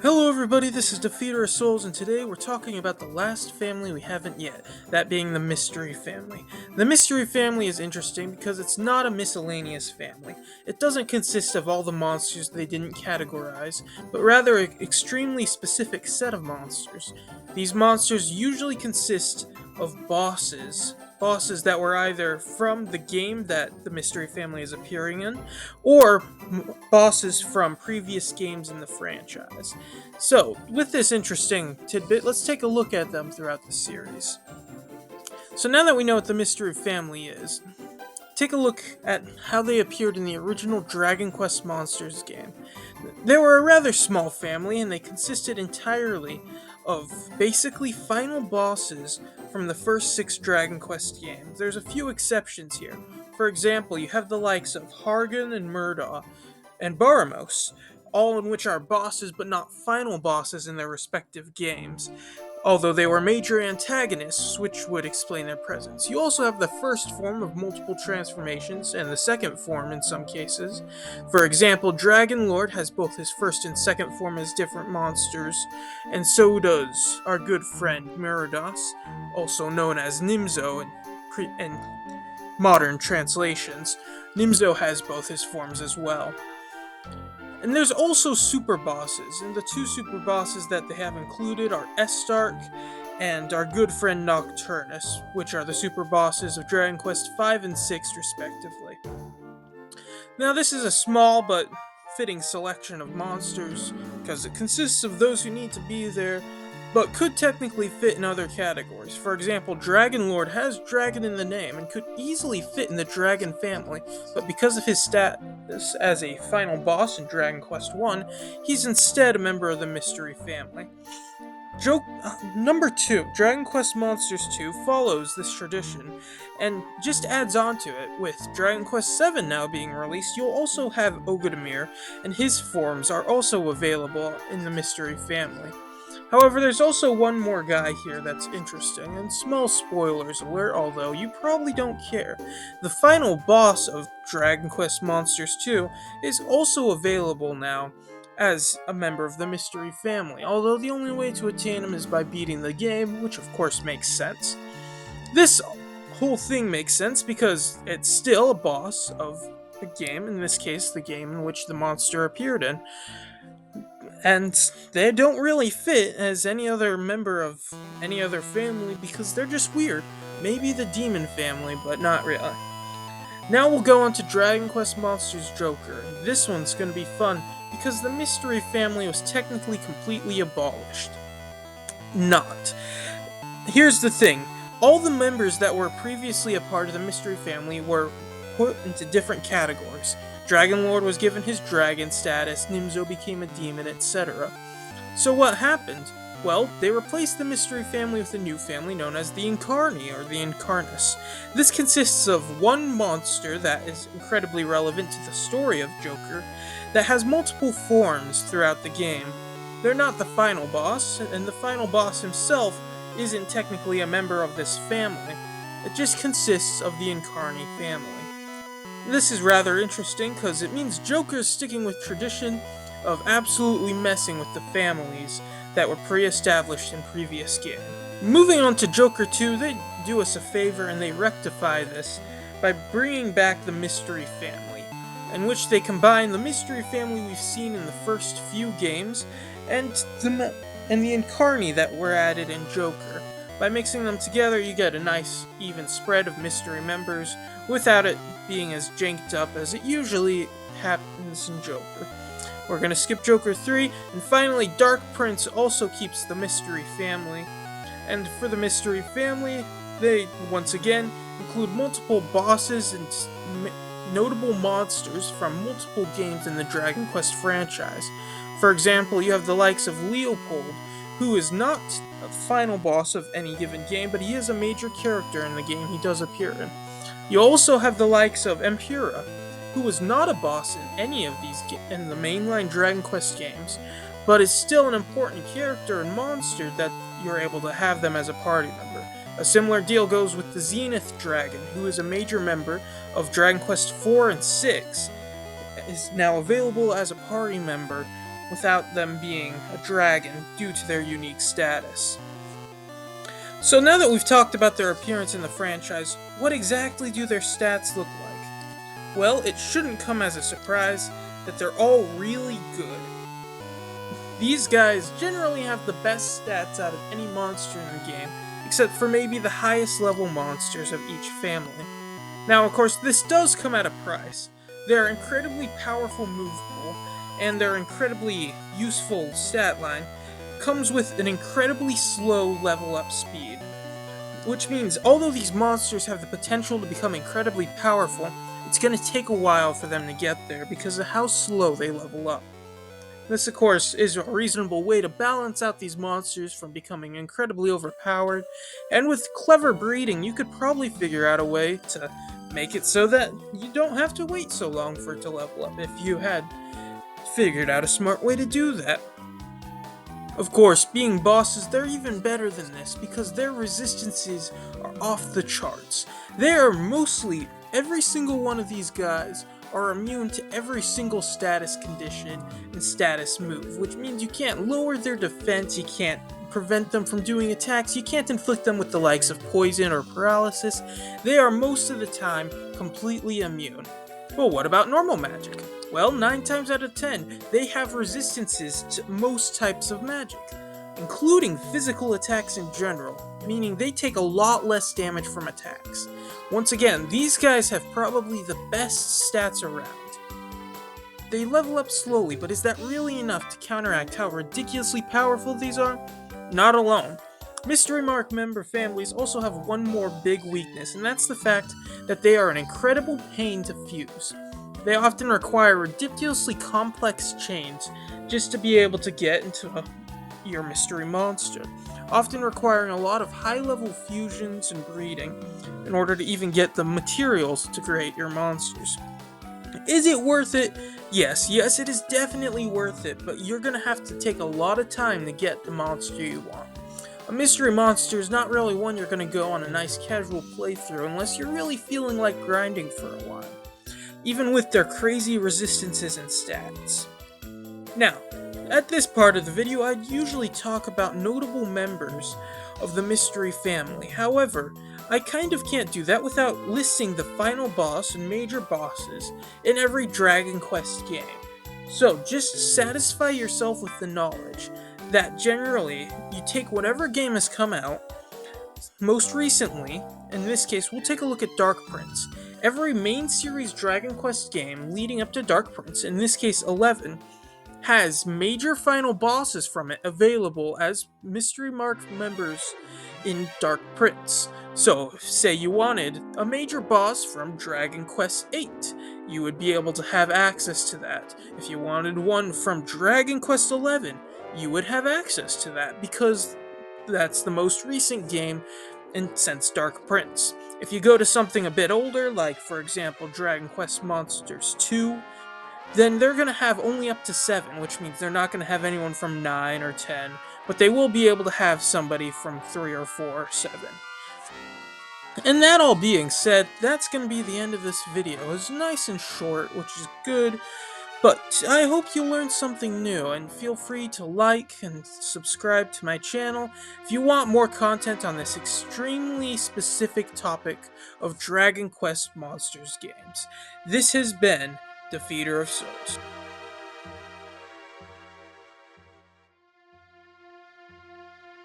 Hello everybody, this is Defeater of Souls, and today we're talking about the last family we haven't yet, that being the Mystery Family. The Mystery Family is interesting because it's not a miscellaneous family. It doesn't consist of all the monsters they didn't categorize, but rather an extremely specific set of monsters. These monsters usually consist of bosses that were either from the game that the Mystery Family is appearing in, or bosses from previous games in the franchise. So, with this interesting tidbit, let's take a look at them throughout the series. So, now that we know what the Mystery Family is, take a look at how they appeared in the original Dragon Quest Monsters game. They were a rather small family, and they consisted entirely of basically final bosses from the first 6 Dragon Quest games. There's a few exceptions here. For example, you have the likes of Hargan and Murdaugh and Baramos, all in which are bosses but not final bosses in their respective games, although they were major antagonists, which would explain their presence. You also have the first form of multiple transformations, and the second form in some cases. For example, Dragon Lord has both his first and second form as different monsters, and so does our good friend Mirados, also known as Nimzo in modern translations. Nimzo has both his forms as well. And there's also super bosses, and the two super bosses that they have included are Estark and our good friend Nocturnus, which are the super bosses of Dragon Quest V and VI, respectively. Now, this is a small but fitting selection of monsters, because it consists of those who need to be there, but could technically fit in other categories. For example, Dragon Lord has dragon in the name and could easily fit in the dragon family, but because of his status as a final boss in Dragon Quest I, he's instead a member of the Mystery Family. Number 2, Dragon Quest Monsters 2 follows this tradition and just adds on to it. With Dragon Quest VII now being released, you'll also have Ogodamir, and his forms are also available in the Mystery Family. However, there's also one more guy here that's interesting, and small spoilers alert, although you probably don't care. The final boss of Dragon Quest Monsters 2 is also available now as a member of the Mystery Family, although the only way to attain him is by beating the game, which of course makes sense. This whole thing makes sense because it's still a boss of a game, in this case, the game in which the monster appeared in, and they don't really fit as any other member of any other family because they're just weird. Maybe the Demon family, but not really. Now we'll go on to Dragon Quest Monsters Joker. This one's gonna be fun because the Mystery Family was technically completely abolished. Not. Here's the thing. All the members that were previously a part of the Mystery Family were put into different categories. Dragon Lord was given his dragon status, Nimzo became a demon, etc. So what happened? Well, they replaced the Mystery Family with a new family known as the Incarni, or the Incarnus. This consists of one monster that is incredibly relevant to the story of Joker, that has multiple forms throughout the game. They're not the final boss, and the final boss himself isn't technically a member of this family. It just consists of the Incarni family. This is rather interesting because it means Joker's sticking with tradition of absolutely messing with the families that were pre-established in previous games. Moving on to Joker 2, they do us a favor and they rectify this by bringing back the Mystery Family, in which they combine the Mystery Family we've seen in the first few games and the Incarni that were added in Joker. By mixing them together, you get a nice, even spread of mystery members without it being as janked up as it usually happens in Joker. We're going to skip Joker 3, and finally, Dark Prince also keeps the Mystery Family. And for the Mystery Family, they, once again, include multiple bosses and notable monsters from multiple games in the Dragon Quest franchise. For example, you have the likes of Leopold, who is not a final boss of any given game, but he is a major character in the game he does appear in. You also have the likes of Empyra, who is not a boss in any of these in the mainline Dragon Quest games, but is still an important character and monster that you're able to have them as a party member. A similar deal goes with the Zenith Dragon, who is a major member of Dragon Quest IV and VI, is now available as a party member without them being a dragon due to their unique status. So now that we've talked about their appearance in the franchise, what exactly do their stats look like? Well, it shouldn't come as a surprise that they're all really good. These guys generally have the best stats out of any monster in the game, except for maybe the highest level monsters of each family. Now, of course, this does come at a price. Their incredibly powerful move pool and their incredibly useful stat line comes with an incredibly slow level up speed. Which means, although these monsters have the potential to become incredibly powerful, it's going to take a while for them to get there because of how slow they level up. This, of course, is a reasonable way to balance out these monsters from becoming incredibly overpowered, and with clever breeding, you could probably figure out a way to make it so that you don't have to wait so long for it to level up if you had figured out a smart way to do that. Of course, being bosses, they're even better than this because their resistances are off the charts. They are mostly, every single one of these guys are immune to every single status condition and status move, which means you can't lower their defense, you can't prevent them from doing attacks, you can't inflict them with the likes of poison or paralysis. They are most of the time completely immune. But what about normal magic? Well, 9 times out of 10, they have resistances to most types of magic, including physical attacks in general, meaning they take a lot less damage from attacks. Once again, these guys have probably the best stats around. They level up slowly, but is that really enough to counteract how ridiculously powerful these are? Not alone. Mystery Mark member families also have one more big weakness, and that's the fact that they are an incredible pain to fuse. They often require ridiculously complex chains just to be able to get into your mystery monster, often requiring a lot of high-level fusions and breeding in order to even get the materials to create your monsters. Is it worth it? Yes, it is definitely worth it, but you're going to have to take a lot of time to get the monster you want. A mystery monster is not really one you're going to go on a nice casual playthrough unless you're really feeling like grinding for a while, even with their crazy resistances and stats. Now, at this part of the video, I'd usually talk about notable members of the mystery family. However, I kind of can't do that without listing the final boss and major bosses in every Dragon Quest game. So, just satisfy yourself with the knowledge that generally, you take whatever game has come out, most recently, in this case, we'll take a look at Dark Prince. Every main series Dragon Quest game leading up to Dark Prince, in this case 11, has major final bosses from it available as Mystery Mark members in Dark Prince. So, say you wanted a major boss from Dragon Quest VIII, you would be able to have access to that. If you wanted one from Dragon Quest XI, you would have access to that because that's the most recent game since Dark Prince. If you go to something a bit older, like for example Dragon Quest Monsters 2, then they're going to have only up to 7, which means they're not going to have anyone from 9 or 10, but they will be able to have somebody from 3 or 4 or 7. And that all being said, that's going to be the end of this video. It's nice and short, which is good, but I hope you learned something new, and feel free to like and subscribe to my channel if you want more content on this extremely specific topic of Dragon Quest Monsters games. This has been Defeater of Souls.